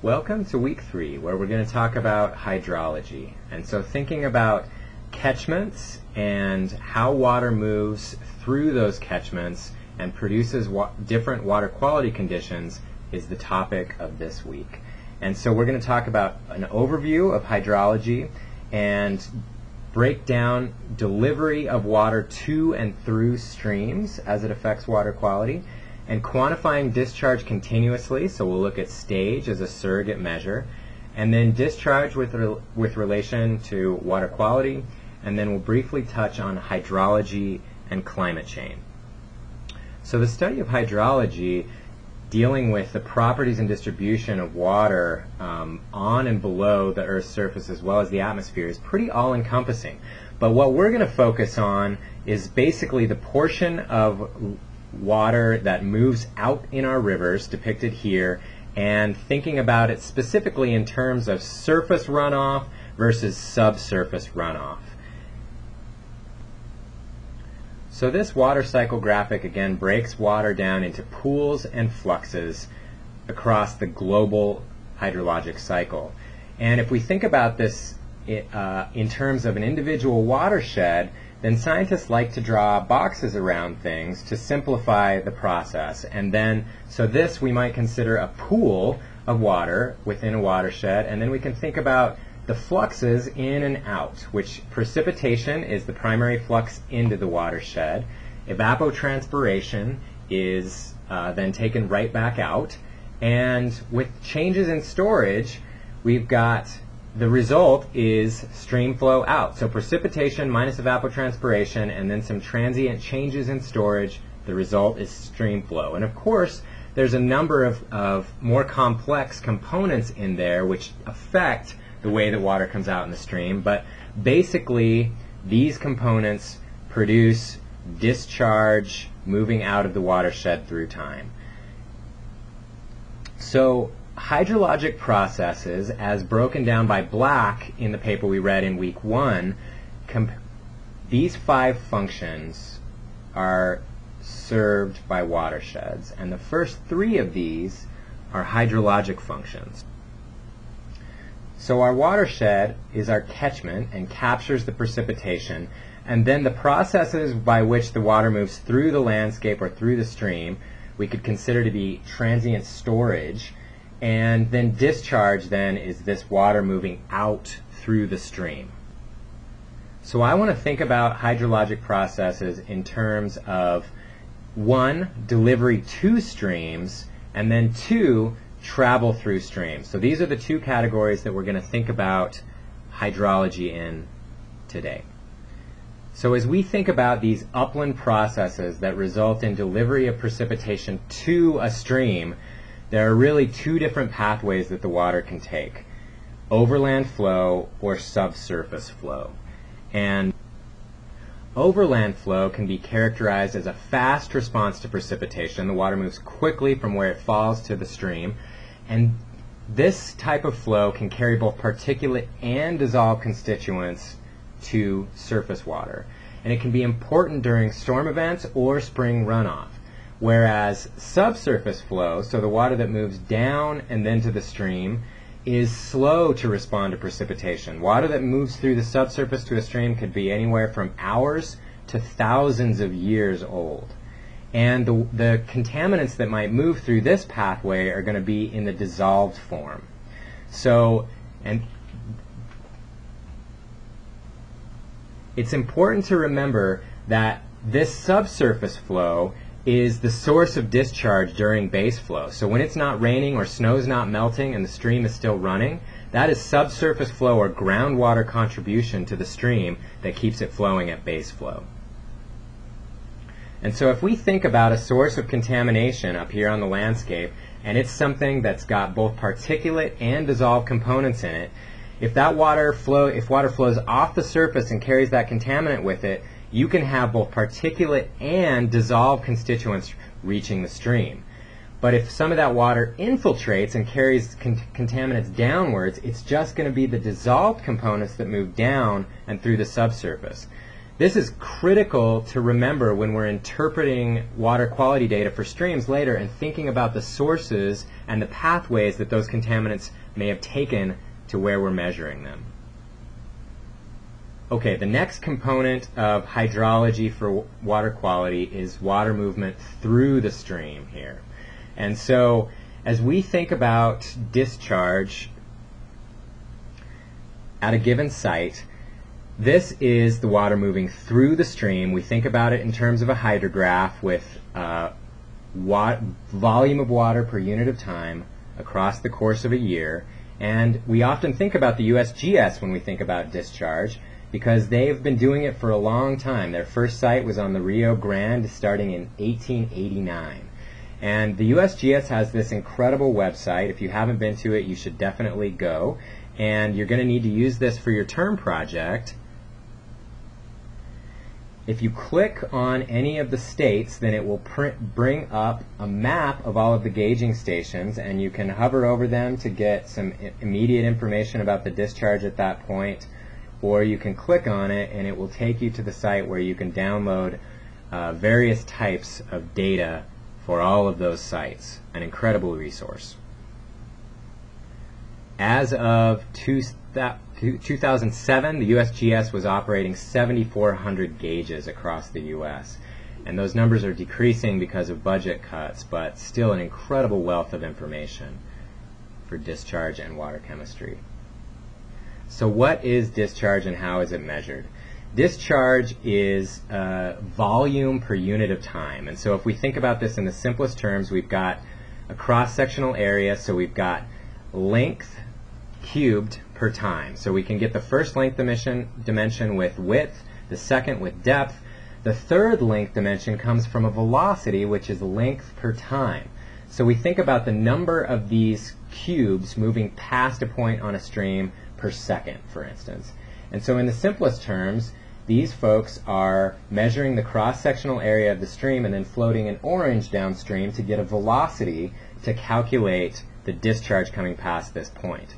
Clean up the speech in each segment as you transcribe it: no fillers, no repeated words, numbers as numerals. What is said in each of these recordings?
Welcome to week 3, where we're going to talk about hydrology. And so thinking about catchments and how water moves through those catchments and produces different water quality conditions is the topic of this week. And so we're going to talk about an overview of hydrology and break down delivery of water to and through streams as it affects water quality, and quantifying discharge continuously, so we'll look at stage as a surrogate measure, and then discharge with relation to water quality, and then we'll briefly touch on hydrology and climate change. So the study of hydrology, dealing with the properties and distribution of water on and below the Earth's surface as well as the atmosphere, is pretty all-encompassing. But what we're going to focus on is basically the portion of water that moves out in our rivers, depicted here, and thinking about it specifically in terms of surface runoff versus subsurface runoff. So this water cycle graphic again breaks water down into pools and fluxes across the global hydrologic cycle. And if we think about this in terms of an individual watershed, then scientists like to draw boxes around things to simplify the process. And then, so this we might consider a pool of water within a watershed, and then we can think about the fluxes in and out, which precipitation is the primary flux into the watershed. Evapotranspiration is then taken right back out. And with changes in storage, we've got the result is stream flow out. So precipitation minus evapotranspiration and then some transient changes in storage, the result is stream flow. And of course, there's a number of more complex components in there which affect the way that water comes out in the stream. But basically, these components produce discharge moving out of the watershed through time. So hydrologic processes, as broken down by Black in the paper we read in week 1, these 5 functions are served by watersheds, and the first 3 of these are hydrologic functions. So our watershed is our catchment and captures the precipitation, and then the processes by which the water moves through the landscape or through the stream we could consider to be transient storage. And then discharge then is this water moving out through the stream. So I want to think about hydrologic processes in terms of 1, delivery to streams, and then 2, travel through streams. So these are the 2 categories that we're going to think about hydrology in today. So as we think about these upland processes that result in delivery of precipitation to a stream, there are really 2 different pathways that the water can take: overland flow or subsurface flow. And overland flow can be characterized as a fast response to precipitation. The water moves quickly from where it falls to the stream, and this type of flow can carry both particulate and dissolved constituents to surface water. And it can be important during storm events or spring runoff. Whereas subsurface flow, so the water that moves down and then to the stream, is slow to respond to precipitation. Water that moves through the subsurface to a stream could be anywhere from hours to thousands of years old. And the contaminants that might move through this pathway are going to be in the dissolved form. So, and it's important to remember that this subsurface flow is the source of discharge during base flow. So when it's not raining or snow's not melting and the stream is still running, that is subsurface flow or groundwater contribution to the stream that keeps it flowing at base flow. And so if we think about a source of contamination up here on the landscape, and it's something that's got both particulate and dissolved components in it, if water flows off the surface and carries that contaminant with it, you can have both particulate and dissolved constituents reaching the stream. But if some of that water infiltrates and carries contaminants downwards, it's just going to be the dissolved components that move down and through the subsurface. This is critical to remember when we're interpreting water quality data for streams later and thinking about the sources and the pathways that those contaminants may have taken to where we're measuring them. Okay, the next component of hydrology for water quality is water movement through the stream here. And so as we think about discharge at a given site, this is the water moving through the stream. We think about it in terms of a hydrograph with volume of water per unit of time across the course of a year. And we often think about the USGS when we think about discharge because they've been doing it for a long time. Their first site was on the Rio Grande starting in 1889. And the USGS has this incredible website. If you haven't been to it, you should definitely go. And you're going to need to use this for your term project. If you click on any of the states, then it will bring up a map of all of the gauging stations, and you can hover over them to get some immediate information about the discharge at that point, or you can click on it and it will take you to the site where you can download various types of data for all of those sites. An incredible resource. As of 2007, the USGS was operating 7,400 gauges across the U.S. And those numbers are decreasing because of budget cuts, but still an incredible wealth of information for discharge and water chemistry. So what is discharge and how is it measured? Discharge is volume per unit of time. And so if we think about this in the simplest terms, we've got a cross-sectional area, so we've got length cubed per time. So we can get the first length dimension with width, the second with depth. The third length dimension comes from a velocity, which is length per time. So we think about the number of these cubes moving past a point on a stream per second, for instance. And so in the simplest terms, these folks are measuring the cross-sectional area of the stream and then floating an orange downstream to get a velocity to calculate the discharge coming past this point.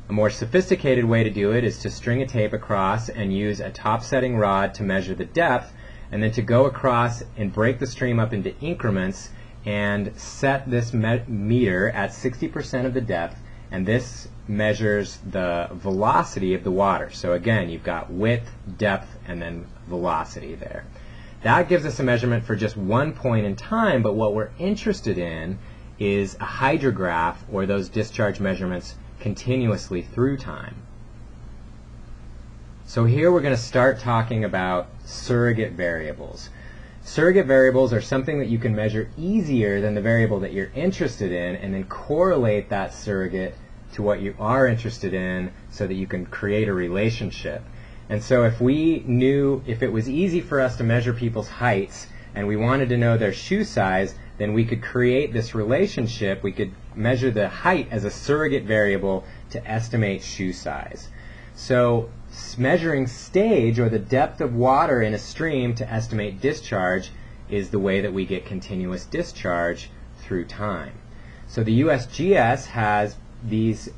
A more sophisticated way to do it is to string a tape across and use a top-setting rod to measure the depth, and then to go across and break the stream up into increments and set this meter at 60% of the depth, and this measures the velocity of the water. So again, you've got width, depth, and then velocity there. That gives us a measurement for just one point in time, but what we're interested in is a hydrograph, or those discharge measurements continuously through time. So here we're going to start talking about surrogate variables. Surrogate variables are something that you can measure easier than the variable that you're interested in, and then correlate that surrogate to what you are interested in so that you can create a relationship. And so if it was easy for us to measure people's heights and we wanted to know their shoe size, then we could create this relationship. We could measure the height as a surrogate variable to estimate shoe size. So measuring stage, or the depth of water in a stream, to estimate discharge is the way that we get continuous discharge through time. So the USGS has these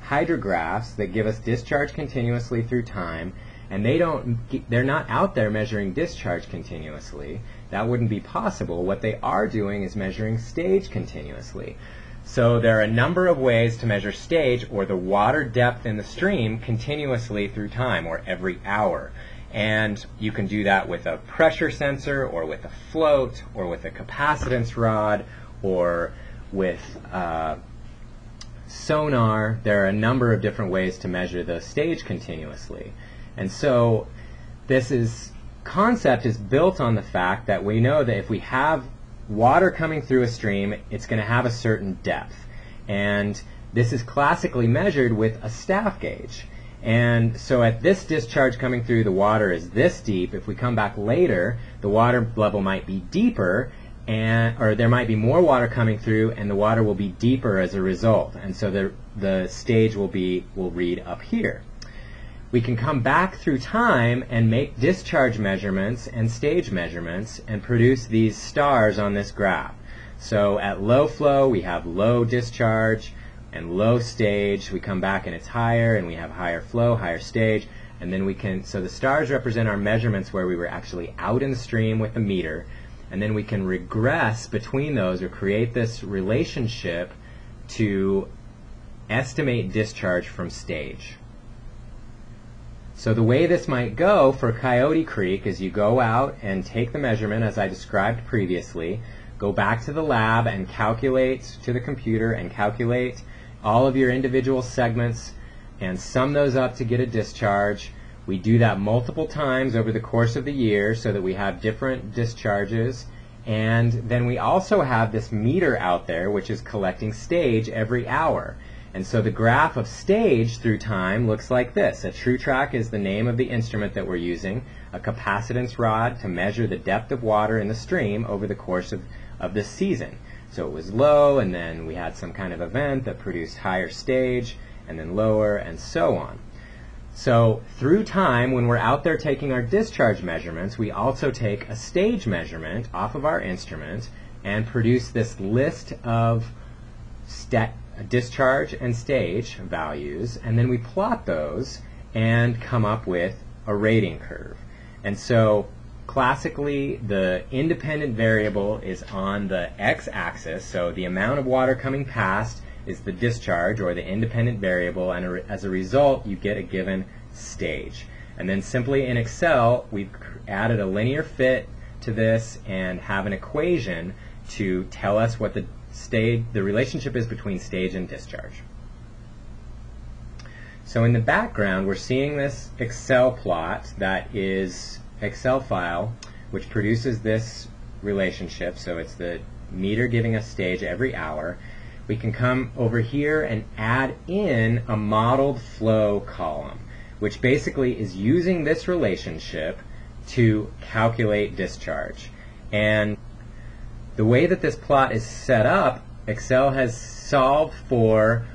hydrographs that give us discharge continuously through time, and they're not out there measuring discharge continuously. That wouldn't be possible. What they are doing is measuring stage continuously. So there are a number of ways to measure stage, or the water depth in the stream, continuously through time, or every hour. And you can do that with a pressure sensor, or with a float, or with a capacitance rod, or with sonar. There are a number of different ways to measure the stage continuously. And so this concept is built on the fact that we know that if we have water coming through a stream, it's going to have a certain depth. And this is classically measured with a staff gauge. And so at this discharge coming through, the water is this deep. If we come back later, the water level might be deeper, or there might be more water coming through, and the water will be deeper as a result. And so the stage will read up here. We can come back through time and make discharge measurements and stage measurements and produce these stars on this graph. So at low flow, we have low discharge and low stage. We come back and it's higher, and we have higher flow, higher stage. And then we can, so the stars represent our measurements where we were actually out in the stream with the meter, and then we can regress between those or create this relationship to estimate discharge from stage. So the way this might go for Coyote Creek is you go out and take the measurement as I described previously, go back to the lab and calculate to the computer and calculate all of your individual segments and sum those up to get a discharge. We do that multiple times over the course of the year so that we have different discharges. And then we also have this meter out there which is collecting stage every hour. And so the graph of stage through time looks like this. A true track is the name of the instrument that we're using, a capacitance rod to measure the depth of water in the stream over the course of this season. So it was low, and then we had some kind of event that produced higher stage, and then lower, and so on. So through time, when we're out there taking our discharge measurements, we also take a stage measurement off of our instrument and produce this list of discharge and stage values, and then we plot those and come up with a rating curve. And so classically, the independent variable is on the x-axis, so the amount of water coming past is the discharge or the independent variable, and as a result you get a given stage. And then simply in Excel we've added a linear fit to this and have an equation to tell us what the relationship is between stage and discharge. So in the background we're seeing this Excel plot that is Excel file which produces this relationship, so it's the meter giving us stage every hour. We can come over here and add in a modeled flow column, which basically is using this relationship to calculate discharge. And the way that this plot is set up, Excel has solved for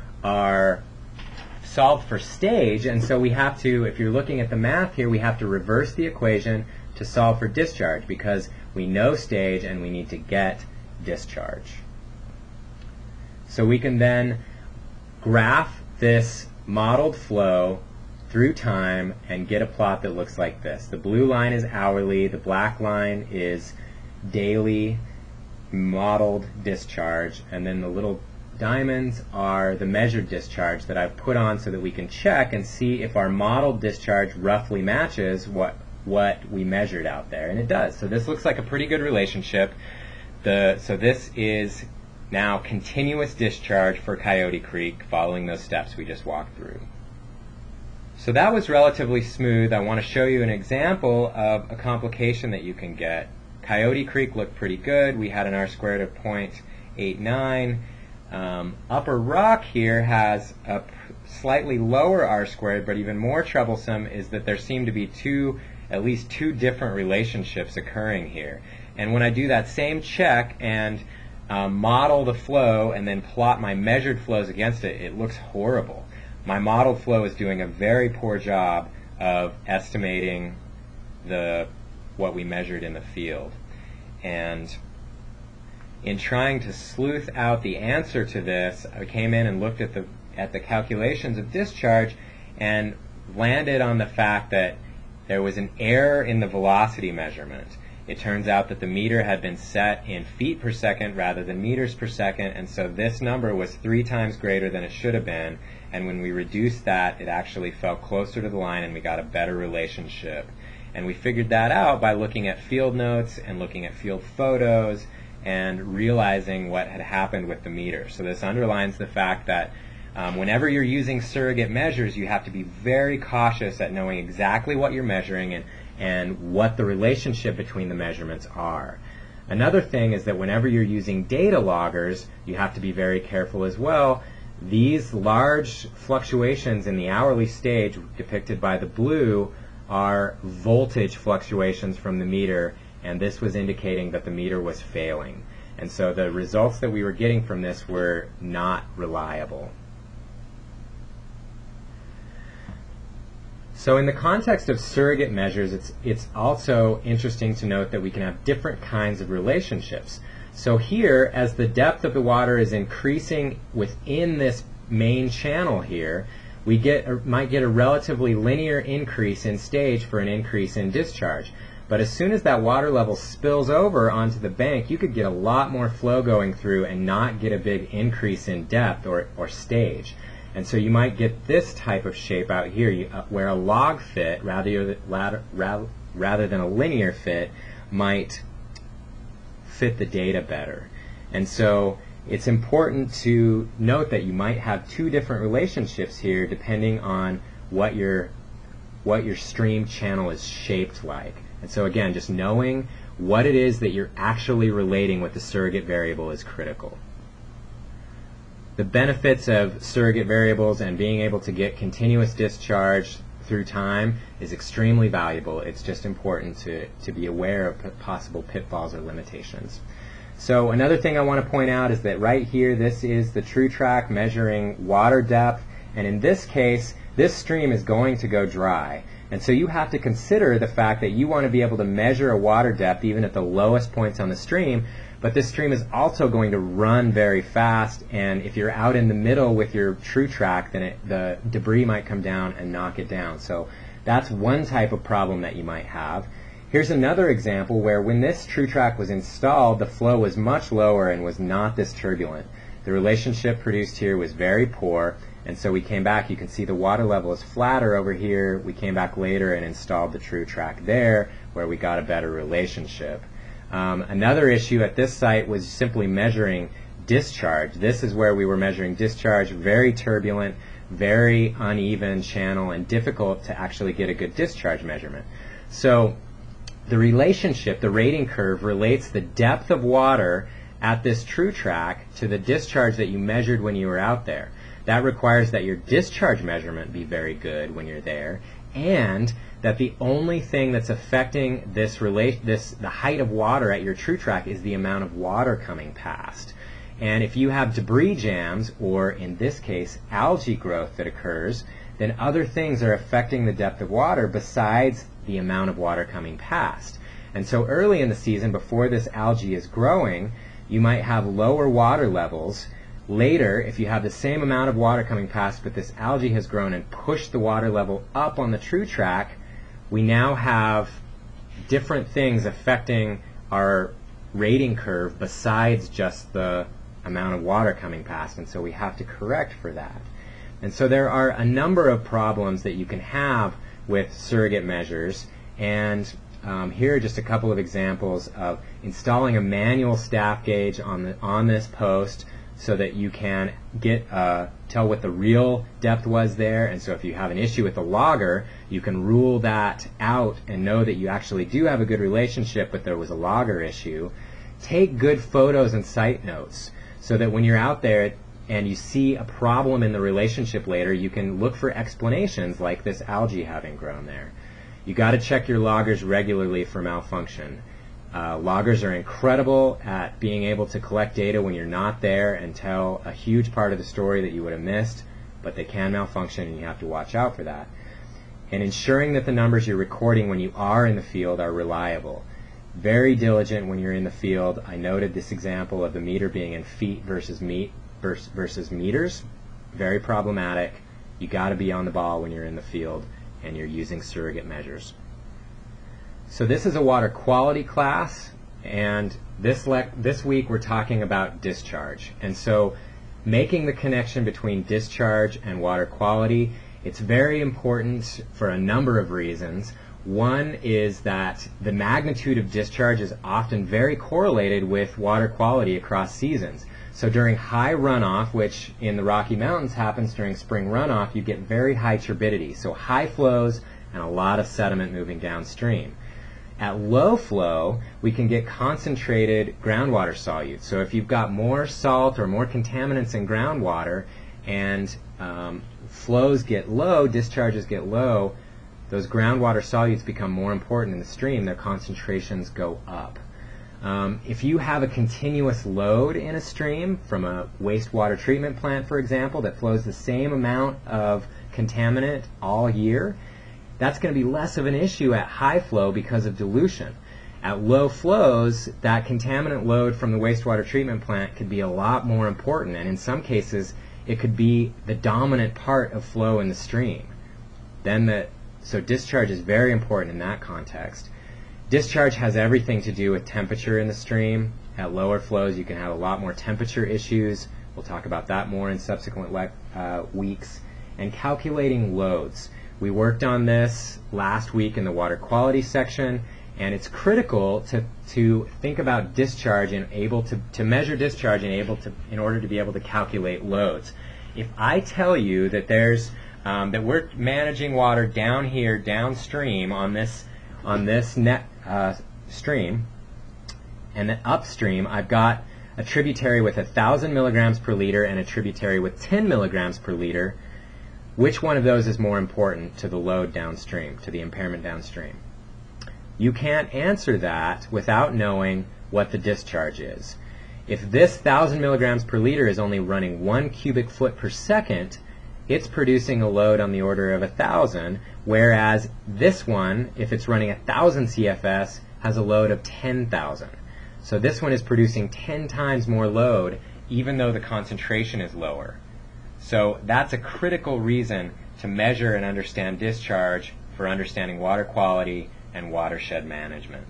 stage, and so we have to, if you're looking at the math here, we have to reverse the equation to solve for discharge because we know stage and we need to get discharge. So we can then graph this modeled flow through time and get a plot that looks like this. The blue line is hourly, the black line is daily modeled discharge, and then the little diamonds are the measured discharge that I've put on so that we can check and see if our modeled discharge roughly matches what we measured out there, and it does. So this looks like a pretty good relationship. So this is now continuous discharge for Coyote Creek following those steps we just walked through. So that was relatively smooth. I want to show you an example of a complication that you can get. Coyote Creek looked pretty good. We had an R-squared of 0.89. Upper Rock here has a slightly lower R-squared, but even more troublesome is that there seem to be at least two different relationships occurring here. And when I do that same check and model the flow and then plot my measured flows against it, it looks horrible. My modeled flow is doing a very poor job of estimating what we measured in the field. And in trying to sleuth out the answer to this, I came in and looked at the calculations of discharge and landed on the fact that there was an error in the velocity measurement. It turns out that the meter had been set in feet per second rather than meters per second, and so this number was 3 times greater than it should have been, and when we reduced that, it actually fell closer to the line and we got a better relationship. And we figured that out by looking at field notes and looking at field photos and realizing what had happened with the meter. So this underlines the fact that whenever you're using surrogate measures, you have to be very cautious at knowing exactly what you're measuring and what the relationship between the measurements are. Another thing is that whenever you're using data loggers, you have to be very careful as well. These large fluctuations in the hourly stage depicted by the blue are voltage fluctuations from the meter, and this was indicating that the meter was failing. And so the results that we were getting from this were not reliable. So in the context of surrogate measures, it's also interesting to note that we can have different kinds of relationships. So here, as the depth of the water is increasing within this main channel here, we might get a relatively linear increase in stage for an increase in discharge. But as soon as that water level spills over onto the bank, you could get a lot more flow going through and not get a big increase in depth or stage. And so you might get this type of shape out here, where a log fit rather than a linear fit might fit the data better. And so it's important to note that you might have two different relationships here depending on what your stream channel is shaped like. And so again, just knowing what it is that you're actually relating with the surrogate variable is critical. The benefits of surrogate variables and being able to get continuous discharge through time is extremely valuable. It's just important to be aware of possible pitfalls or limitations. So another thing I want to point out is that right here, this is the true track measuring water depth, and in this case, this stream is going to go dry. And so you have to consider the fact that you want to be able to measure a water depth even at the lowest points on the stream, but this stream is also going to run very fast, and if you're out in the middle with your true track, then the debris might come down and knock it down. So that's one type of problem that you might have. Here's another example where when this true track was installed, the flow was much lower and was not this turbulent. The relationship produced here was very poor, and so we came back. You can see the water level is flatter over here. We came back later and installed the true track there, where we got a better relationship. Another issue at this site was simply measuring discharge. This is where we were measuring discharge, very turbulent, very uneven channel, and difficult to actually get a good discharge measurement. So the relationship, the rating curve, relates the depth of water at this true track to the discharge that you measured when you were out there. That requires that your discharge measurement be very good when you're there, and that the only thing that's affecting the height of water at your true track is the amount of water coming past. And if you have debris jams, or in this case algae growth that occurs, then other things are affecting the depth of water besides the amount of water coming past. And so early in the season, before this algae is growing, you might have lower water levels. Later, if you have the same amount of water coming past, but this algae has grown and pushed the water level up on the true track, we now have different things affecting our rating curve besides just the amount of water coming past, and so we have to correct for that. And so there are a number of problems that you can have with surrogate measures, and here are just a couple of examples of installing a manual staff gauge on this post, so that you can tell what the real depth was there. And so if you have an issue with the logger, you can rule that out and know that you actually do have a good relationship, but there was a logger issue. Take good photos and site notes so that when you're out there and you see a problem in the relationship later, you can look for explanations like this algae having grown there. You got to check your loggers regularly for malfunction. Loggers are incredible at being able to collect data when you're not there and tell a huge part of the story that you would have missed, but they can malfunction and you have to watch out for that. And ensuring that the numbers you're recording when you are in the field are reliable. Very diligent when you're in the field. I noted this example of the meter being in feet versus meters. Very problematic. You got to be on the ball when you're in the field and you're using surrogate measures. So this is a water quality class, and this week we're talking about discharge. And so making the connection between discharge and water quality, it's very important for a number of reasons. One is that the magnitude of discharge is often very correlated with water quality across seasons. So during high runoff, which in the Rocky Mountains happens during spring runoff, you get very high turbidity, so high flows and a lot of sediment moving downstream. At low flow, we can get concentrated groundwater solutes. So if you've got more salt or more contaminants in groundwater and flows get low, discharges get low, those groundwater solutes become more important in the stream. Their concentrations go up. If you have a continuous load in a stream from a wastewater treatment plant, for example, that flows the same amount of contaminant all year, that's going to be less of an issue at high flow because of dilution. At low flows, that contaminant load from the wastewater treatment plant could be a lot more important, and in some cases it could be the dominant part of flow in the stream. So discharge is very important in that context. Discharge has everything to do with temperature in the stream. At lower flows, you can have a lot more temperature issues. We'll talk about that more in subsequent weeks. And calculating loads. We worked on this last week in the water quality section, and it's critical to think about discharge and able to measure discharge and in order to be able to calculate loads. If I tell you that that we're managing water down here downstream on this net stream, and then upstream I've got a tributary with 1,000 milligrams per liter and a tributary with 10 milligrams per liter, which one of those is more important to the load downstream, to the impairment downstream? You can't answer that without knowing what the discharge is. If this 1,000 milligrams per liter is only running 1 cubic foot per second, it's producing a load on the order of 1,000, whereas this one, if it's running 1,000 CFS, has a load of 10,000. So this one is producing 10 times more load, even though the concentration is lower. So that's a critical reason to measure and understand discharge for understanding water quality and watershed management.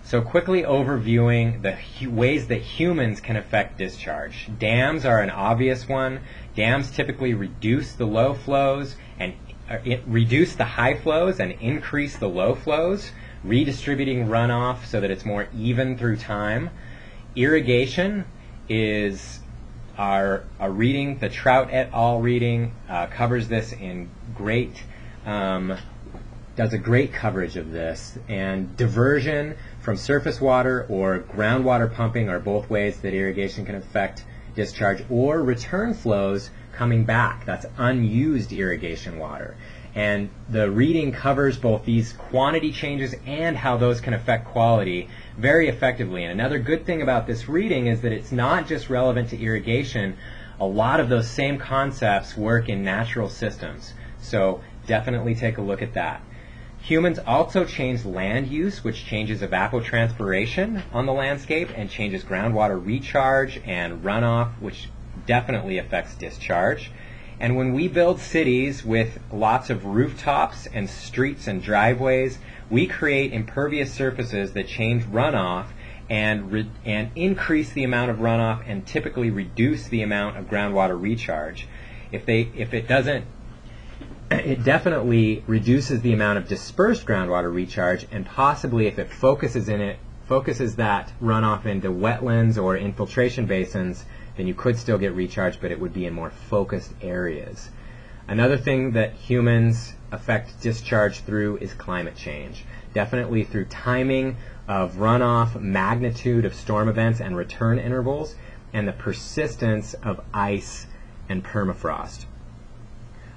So quickly overviewing the ways that humans can affect discharge. Dams are an obvious one. Dams typically reduce the low flows and reduce the high flows and increase the low flows, redistributing runoff so that it's more even through time. Irrigation is our reading. The Trout et al. Reading covers this in great, does a great coverage of this. And diversion from surface water or groundwater pumping are both ways that irrigation can affect discharge, or return flows coming back. That's unused irrigation water. And the reading covers both these quantity changes and how those can affect quality very effectively. And another good thing about this reading is that it's not just relevant to irrigation. A lot of those same concepts work in natural systems. So definitely take a look at that. Humans also change land use, which changes evapotranspiration on the landscape and changes groundwater recharge and runoff, which definitely affects discharge. And when we build cities with lots of rooftops and streets and driveways, we create impervious surfaces that change runoff and increase the amount of runoff and typically reduce the amount of groundwater recharge. If it doesn't, it definitely reduces the amount of dispersed groundwater recharge, and possibly if it focuses that runoff into wetlands or infiltration basins, then you could still get recharge, but it would be in more focused areas. Another thing that humans affect discharge through is climate change. Definitely through timing of runoff, magnitude of storm events and return intervals, and the persistence of ice and permafrost.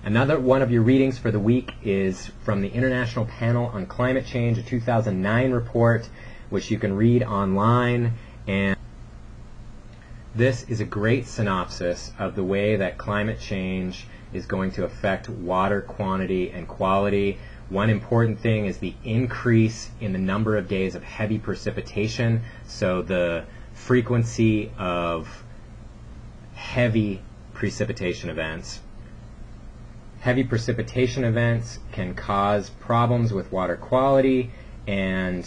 Another one of your readings for the week is from the International Panel on Climate Change, a 2009 report, which you can read online. And this is a great synopsis of the way that climate change is going to affect water quantity and quality. One important thing is the increase in the number of days of heavy precipitation. So the frequency of heavy precipitation events. Heavy precipitation events can cause problems with water quality and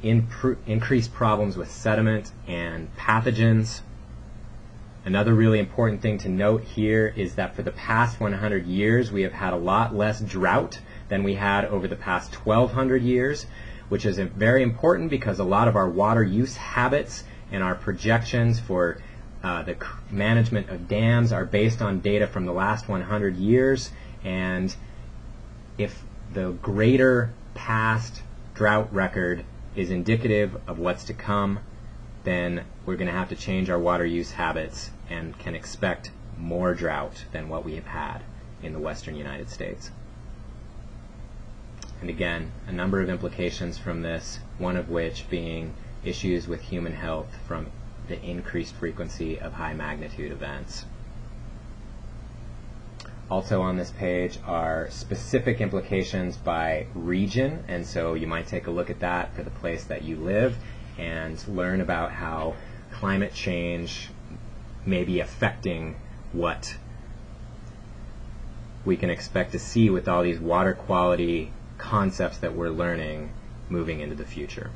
increase problems with sediment and pathogens. Another really important thing to note here is that for the past 100 years we have had a lot less drought than we had over the past 1,200 years, which is very important because a lot of our water use habits and our projections for the management of dams are based on data from the last 100 years, and if the greater past drought record is indicative of what's to come, then we're going to have to change our water use habits and can expect more drought than what we have had in the western United States. And again, a number of implications from this, one of which being issues with human health from the increased frequency of high magnitude events. Also on this page are specific implications by region, and so you might take a look at that for the place that you live and learn about how climate change may be affecting what we can expect to see with all these water quality concepts that we're learning moving into the future.